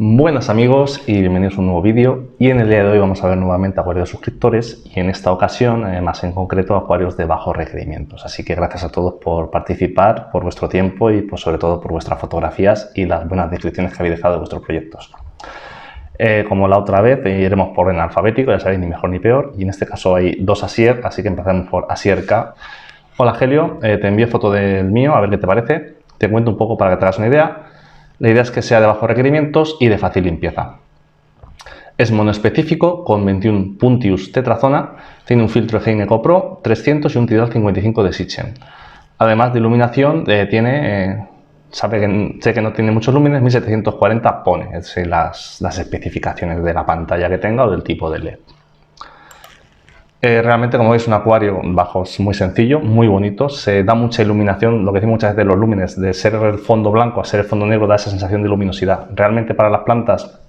Buenas amigos y bienvenidos a un nuevo vídeo, y en el día de hoy vamos a ver nuevamente acuarios de suscriptores y en esta ocasión, más en concreto, acuarios de bajos requerimientos. Así que gracias a todos por participar, por vuestro tiempo y sobre todo por vuestras fotografías y las buenas descripciones que habéis dejado de vuestros proyectos. Como la otra vez, iremos por orden alfabético, ya sabéis, ni mejor ni peor, y en este caso hay dos Asier, así que empezamos por Asier K. Hola Helio, te envío foto del mío, a ver qué te parece. Te cuento un poco para que te hagas una idea. La idea es que sea de bajos requerimientos y de fácil limpieza. Es monoespecífico con 21 Puntius tetrazona, tiene un filtro Hane Eco Pro 300 y un Tidal 55 de Sitchen. Además de iluminación, sé que no tiene muchos lúmenes, 1740 pone, es las especificaciones de la pantalla que tenga o del tipo de LED. Realmente, como veis, un acuario bajos muy sencillo, muy bonito, se da mucha iluminación. Lo que decimos muchas veces de los lúmenes, de ser el fondo blanco a ser el fondo negro, da esa sensación de luminosidad. Realmente para las plantas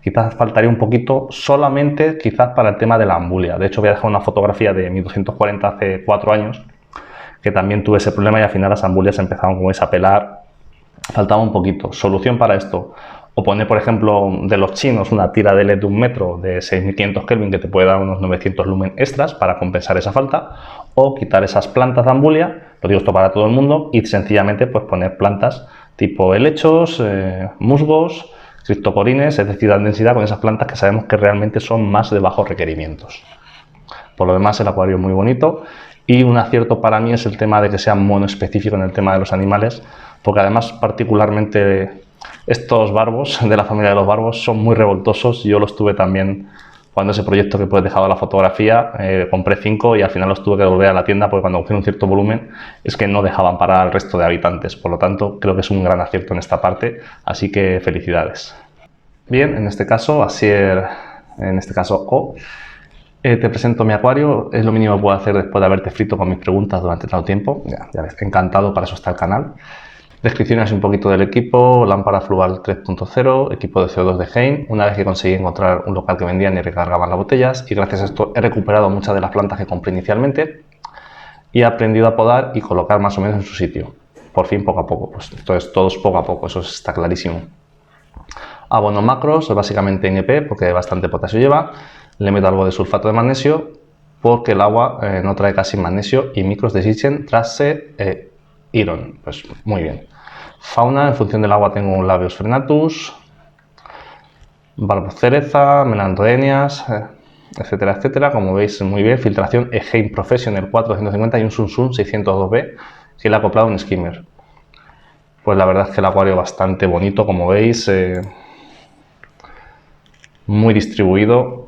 quizás faltaría un poquito, solamente quizás para el tema de la ambulia. De hecho, voy a dejar una fotografía de mi 240 hace 4 años, que también tuve ese problema y al final las ambulias empezaron como a pelar, faltaba un poquito. Solución para esto: o poner, por ejemplo, de los chinos, una tira de LED de 1 metro de 6500 Kelvin que te puede dar unos 900 lumen extras para compensar esa falta, o quitar esas plantas de ambulia, lo digo esto para todo el mundo, y sencillamente pues poner plantas tipo helechos, musgos, criptocorines, es decir, dan densidad con esas plantas que sabemos que realmente son más de bajos requerimientos. Por lo demás, el acuario es muy bonito, y un acierto para mí es el tema de que sea monoespecífico en el tema de los animales, porque además particularmente estos barbos de la familia de los barbos son muy revoltosos. Yo los tuve también cuando ese proyecto que pues he dejado la fotografía, compré 5 y al final los tuve que devolver a la tienda porque cuando cogieron un cierto volumen es que no dejaban parar al resto de habitantes. Por lo tanto, creo que es un gran acierto en esta parte, así que felicidades. Bien, en este caso, Asier, en este caso O, te presento mi acuario. Es lo mínimo que puedo hacer después de haberte frito con mis preguntas durante tanto tiempo. Ya ves, encantado, para eso está el canal. Descripciones un poquito del equipo: lámpara Fluval 3.0, equipo de CO2 de Hane. Una vez que conseguí encontrar un local que vendían y recargaban las botellas, y gracias a esto he recuperado muchas de las plantas que compré inicialmente y he aprendido a podar y colocar más o menos en su sitio. Por fin, poco a poco. Pues entonces, todos poco a poco, eso está clarísimo. Abono macros, básicamente NP, porque bastante potasio lleva. Le meto algo de sulfato de magnesio, porque el agua no trae casi magnesio, y micros de Sitchen, Trace, Iron. Pues muy bien. Fauna, en función del agua tengo un Labios frenatus, Barbocereza, Melandroenias, etcétera, etcétera. Como veis, muy bien. Filtración Hane Professional 450 y un Sun 602B que le ha acoplado un skimmer. Pues la verdad es que el acuario bastante bonito, como veis, muy distribuido.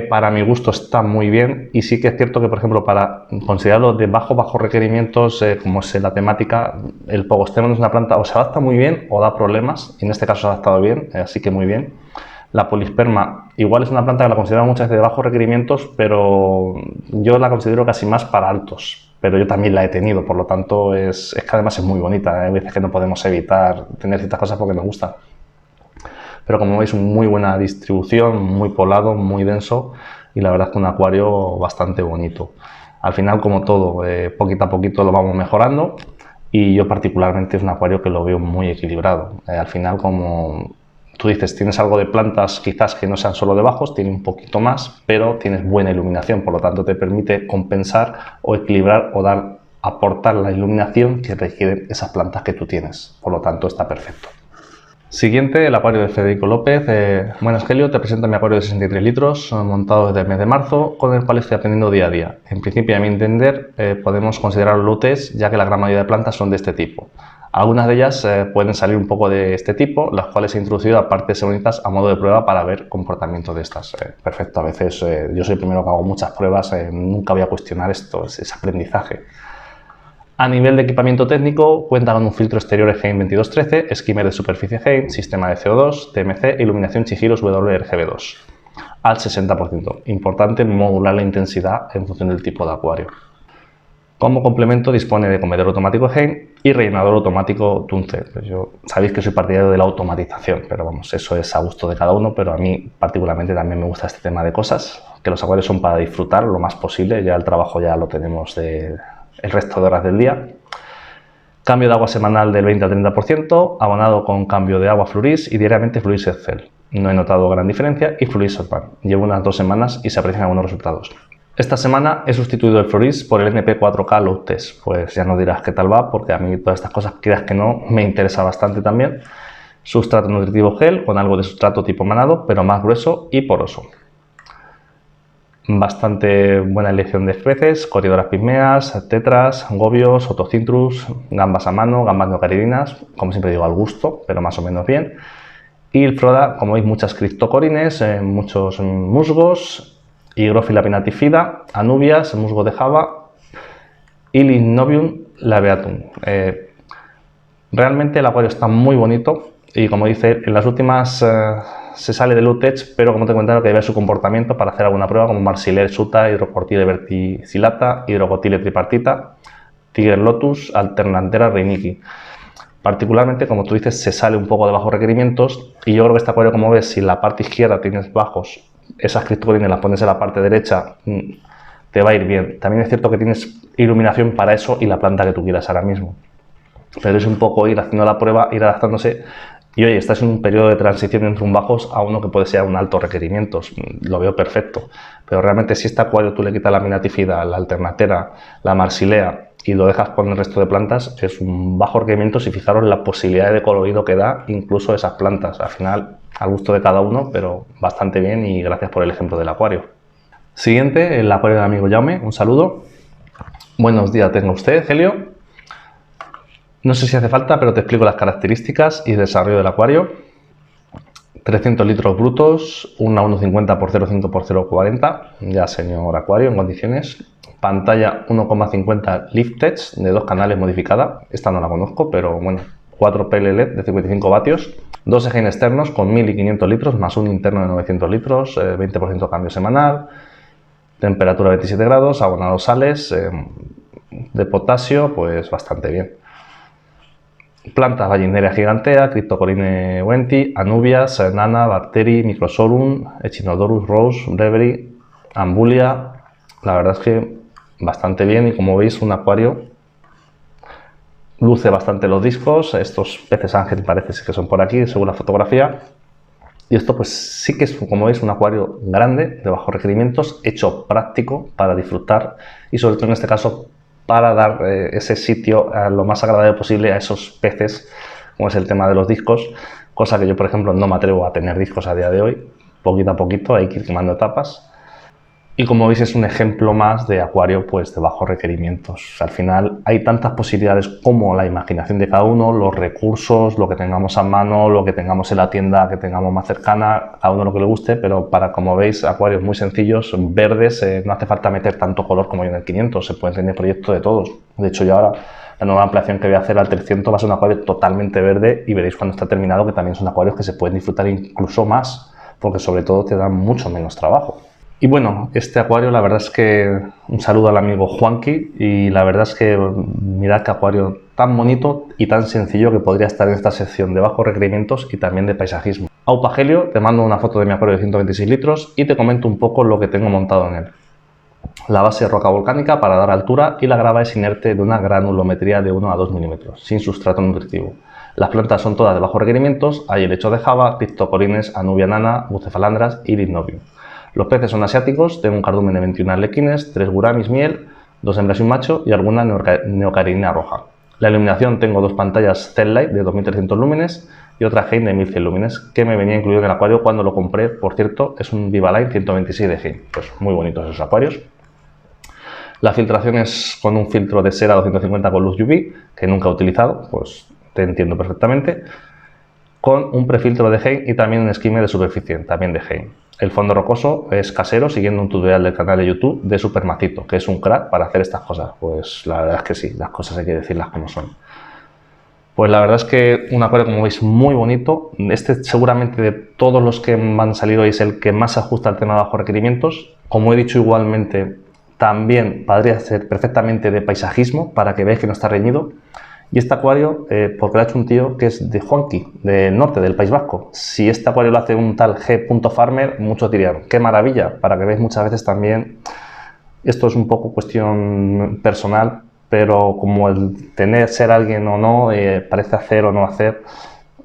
Para mi gusto está muy bien, y sí que es cierto que, por ejemplo, para considerarlo de bajos requerimientos, como es la temática, el Pogostemon es una planta o se adapta muy bien o da problemas, y en este caso se ha adaptado bien, así que muy bien. La Polisperma igual es una planta que la considero muchas veces de bajos requerimientos, pero yo la considero casi más para altos, pero yo también la he tenido, por lo tanto es que además es muy bonita. Hay veces que no podemos evitar tener ciertas cosas porque nos gustan. Pero como veis, muy buena distribución, muy polado, muy denso, y la verdad es que un acuario bastante bonito. Al final, como todo, poquito a poquito lo vamos mejorando, y yo particularmente es un acuario que lo veo muy equilibrado. Al final, como tú dices, tienes algo de plantas quizás que no sean solo de bajos, tiene un poquito más, pero tienes buena iluminación, por lo tanto te permite compensar o equilibrar o aportar la iluminación que requieren esas plantas que tú tienes. Por lo tanto, está perfecto. Siguiente, el acuario de Federico López. Buenas Helio, te presento mi acuario de 63 litros, montado desde el mes de marzo, con el cual estoy aprendiendo día a día. En principio, a mi entender, podemos considerarlo lotes, ya que la gran mayoría de plantas son de este tipo. Algunas de ellas pueden salir un poco de este tipo, las cuales he introducido a partes bonitas a modo de prueba para ver comportamiento de estas. Perfecto, a veces yo soy el primero que hago muchas pruebas, nunca voy a cuestionar esto, es aprendizaje. A nivel de equipamiento técnico, cuenta con un filtro exterior Hane 2213, skimmer de superficie Hane, sistema de CO2, TMC, iluminación Chihiros WRGB2 al 60%. Importante modular la intensidad en función del tipo de acuario. Como complemento dispone de comedero automático Hane y rellenador automático Tunce. Pues sabéis que soy partidario de la automatización, pero vamos, eso es a gusto de cada uno, pero a mí particularmente también me gusta este tema de cosas, que los acuarios son para disfrutar lo más posible, ya el trabajo ya lo tenemos el resto de horas del día. Cambio de agua semanal del 20 al 30%, abonado con cambio de agua Fluoris y diariamente Fluoris Excel. No he notado gran diferencia y Fluoris Sorban. Llevo unas 2 semanas y se aprecian algunos resultados. Esta semana he sustituido el Fluoris por el NP4K Load Test. Pues ya no dirás qué tal va, porque a mí todas estas cosas, quieras que no, me interesa bastante también. Sustrato nutritivo gel con algo de sustrato tipo manado, pero más grueso y poroso. Bastante buena elección de especies: Corydoras pigmeas, tetras, gobios, otocintrus, gambas a mano, gambas neocaridinas, como siempre digo, al gusto, pero más o menos bien. Y el Froda, como veis, muchas criptocorines, muchos musgos, Hygrophila pinnatifida, anubias, musgo de Java y Limnobium labeatum. Realmente el acuario está muy bonito y, como dice, en las últimas se sale del UTECH, pero como te he comentado, que hay que ver su comportamiento para hacer alguna prueba como Marsilea suta, Hydrocortile verticillata, Hydrocotyle tripartita, Tiger lotus, Alternanthera reiniki. Particularmente, como tú dices, se sale un poco de bajos requerimientos y yo creo que este acuario, como ves, si en la parte izquierda tienes bajos, esas criptocorines las pones en la parte derecha, te va a ir bien. También es cierto que tienes iluminación para eso y la planta que tú quieras ahora mismo. Pero es un poco ir haciendo la prueba, ir adaptándose. Y oye, estás en un periodo de transición entre un bajos a uno que puede ser un alto requerimientos. Lo veo perfecto. Pero realmente, si este acuario tú le quitas la pinnatifida, la Alternanthera, la Marsilea y lo dejas con el resto de plantas, es un bajo requerimientos. Y fijaros la posibilidad de colorido que da incluso esas plantas. Al final, al gusto de cada uno, pero bastante bien, y gracias por el ejemplo del acuario. Siguiente, el acuario del amigo Jaume. Un saludo. Buenos días tenga usted, Helio. No sé si hace falta, pero te explico las características y desarrollo del acuario. 300 litros brutos, una 1,50 x 0,5 x 0,40, ya señor acuario en condiciones. Pantalla 1,50 Lifttech de 2 canales modificada, esta no la conozco, pero bueno, 4 PLLED de 55 vatios. 2 ejes externos con 1500 litros más un interno de 900 litros, 20% cambio semanal, temperatura 27 grados, abonados sales, de potasio, pues bastante bien. Plantas: Vallisneria gigantea, Cryptocoryne wenti, Anubias, Nana, Bacteri, Microsorghum, Echinodorus rose, Reverie, Ambulia. La verdad es que bastante bien, y como veis, un acuario luce bastante los discos. Estos peces ángel parece que son por aquí, según la fotografía. Y esto pues sí que es, como veis, un acuario grande, de bajos requerimientos, hecho práctico para disfrutar y, sobre todo en este caso, para dar ese sitio lo más agradable posible a esos peces, como es el tema de los discos, cosa que yo, por ejemplo, no me atrevo a tener discos a día de hoy. Poquito a poquito hay que ir quemando etapas. Y como veis, es un ejemplo más de acuario pues de bajos requerimientos. Al final hay tantas posibilidades como la imaginación de cada uno, los recursos, lo que tengamos a mano, lo que tengamos en la tienda que tengamos más cercana, a uno lo que le guste, pero para, como veis, acuarios muy sencillos, verdes, no hace falta meter tanto color como yo en el 500, se pueden tener proyectos de todos. De hecho, yo ahora la nueva ampliación que voy a hacer al 300 va a ser un acuario totalmente verde, y veréis cuando está terminado que también son acuarios que se pueden disfrutar incluso más, porque sobre todo te dan mucho menos trabajo. Y bueno, este acuario, la verdad es que un saludo al amigo Juanqui, y la verdad es que mirad qué acuario tan bonito y tan sencillo que podría estar en esta sección de bajos requerimientos y también de paisajismo. Aupa Helio, te mando una foto de mi acuario de 126 litros y te comento un poco lo que tengo montado en él. La base es roca volcánica para dar altura y la grava es inerte de una granulometría de 1 a 2 milímetros, sin sustrato nutritivo. Las plantas son todas de bajos requerimientos, hay helecho de Java, Cryptocorines, Anubia nana, Bucephalandras y Limnobium. Los peces son asiáticos, tengo un cardumen de 21 arlequines, 3 guramis miel, 2 hembras y un macho y alguna neocaridina roja. La iluminación: tengo 2 pantallas Cell-Light de 2300 lúmenes y otra Heim de 1100 lúmenes, que me venía incluido en el acuario cuando lo compré. Por cierto, es un Vivaline 126 de Heim. Pues muy bonitos esos acuarios. La filtración es con un filtro de cera 250 con luz UV, que nunca he utilizado, pues te entiendo perfectamente, con un prefiltro de Heim y también un esquime de superficie, también de Heim. El fondo rocoso es casero, siguiendo un tutorial del canal de YouTube de Supermacito, que es un crack para hacer estas cosas. Pues la verdad es que sí, las cosas hay que decirlas como son. Pues la verdad es que un acuario, como veis, muy bonito. Este seguramente de todos los que van a salir hoy es el que más se ajusta al tema de bajos requerimientos. Como he dicho, igualmente también podría ser perfectamente de paisajismo, para que veáis que no está reñido. Y este acuario, porque lo ha hecho un tío que es de Juanqui, del norte, del País Vasco. Si este acuario lo hace un tal G.Farmer, muchos dirían, qué maravilla, para que veáis muchas veces también, esto es un poco cuestión personal, pero como el ser alguien o no, parece hacer o no hacer,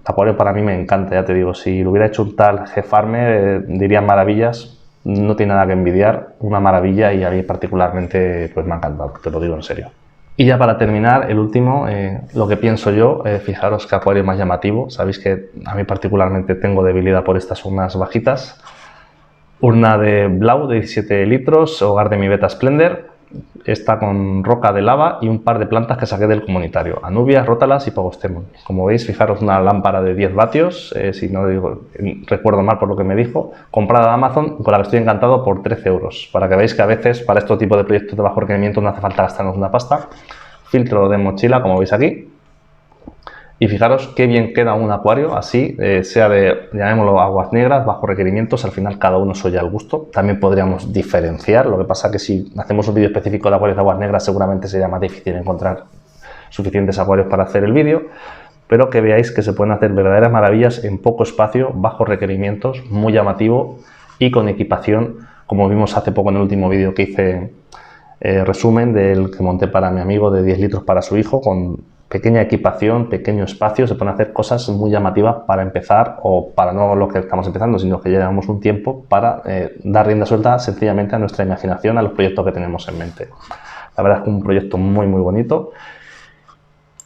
Acuario para mí me encanta, ya te digo, si lo hubiera hecho un tal G-Farmer, diría maravillas, no tiene nada que envidiar, una maravilla, y a mí particularmente pues me ha encantado, te lo digo en serio. Y ya para terminar, el último, lo que pienso yo, fijaros que Acuario es más llamativo, sabéis que a mí particularmente tengo debilidad por estas urnas bajitas. Urna de Blau de 17 litros, hogar de mi Beta Splendor. Está con roca de lava y un par de plantas que saqué del comunitario, Anubias, Rótalas y Pogostemon. Como veis, fijaros, una lámpara de 10 vatios, si no recuerdo mal por lo que me dijo, comprada de Amazon, con la que estoy encantado, por 13 euros. Para que veáis que a veces para este tipo de proyectos de bajo requerimiento no hace falta gastarnos una pasta. Filtro de mochila, como veis aquí. Y fijaros qué bien queda un acuario así, sea de, llamémoslo, aguas negras, bajo requerimientos. Al final cada uno soy al gusto. También podríamos diferenciar, lo que pasa que si hacemos un vídeo específico de acuarios de aguas negras seguramente sería más difícil encontrar suficientes acuarios para hacer el vídeo, pero que veáis que se pueden hacer verdaderas maravillas en poco espacio, bajo requerimientos, muy llamativo y con equipación, como vimos hace poco en el último vídeo que hice, resumen del que monté para mi amigo, de 10 litros para su hijo, con pequeña equipación, pequeño espacio. Se pueden hacer cosas muy llamativas para empezar, o para no los que estamos empezando, sino que ya llevamos un tiempo, para dar rienda suelta sencillamente a nuestra imaginación, a los proyectos que tenemos en mente. La verdad es que un proyecto muy muy bonito,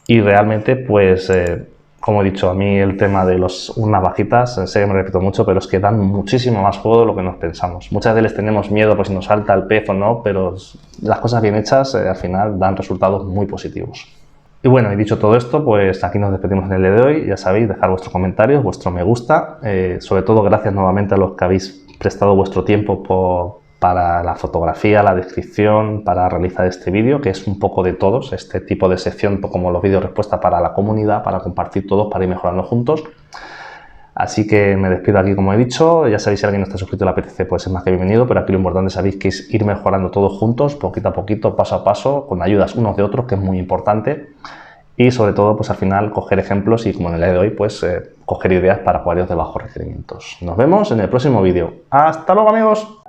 y realmente pues como he dicho, a mí el tema de las urnas bajitas, sé que me repito mucho, pero es que dan muchísimo más juego de lo que nos pensamos. Muchas veces tenemos miedo por si nos salta el pez o no, pero las cosas bien hechas al final dan resultados muy positivos. Y bueno, y dicho todo esto, pues aquí nos despedimos en el día de hoy. Ya sabéis, dejar vuestros comentarios, vuestro me gusta. Sobre todo, gracias nuevamente a los que habéis prestado vuestro tiempo para la fotografía, la descripción, para realizar este vídeo, que es un poco de todos, este tipo de sección como los vídeos respuesta para la comunidad, para compartir todos, para ir mejorando juntos. Así que me despido aquí, como he dicho. Ya sabéis, si alguien no está suscrito y le apetece, pues es más que bienvenido, pero aquí lo importante, sabéis, que es ir mejorando todos juntos, poquito a poquito, paso a paso, con ayudas unos de otros, que es muy importante. Y sobre todo, pues al final, coger ejemplos y, como en el día de hoy, pues coger ideas para acuarios de bajos requerimientos. Nos vemos en el próximo vídeo. ¡Hasta luego, amigos!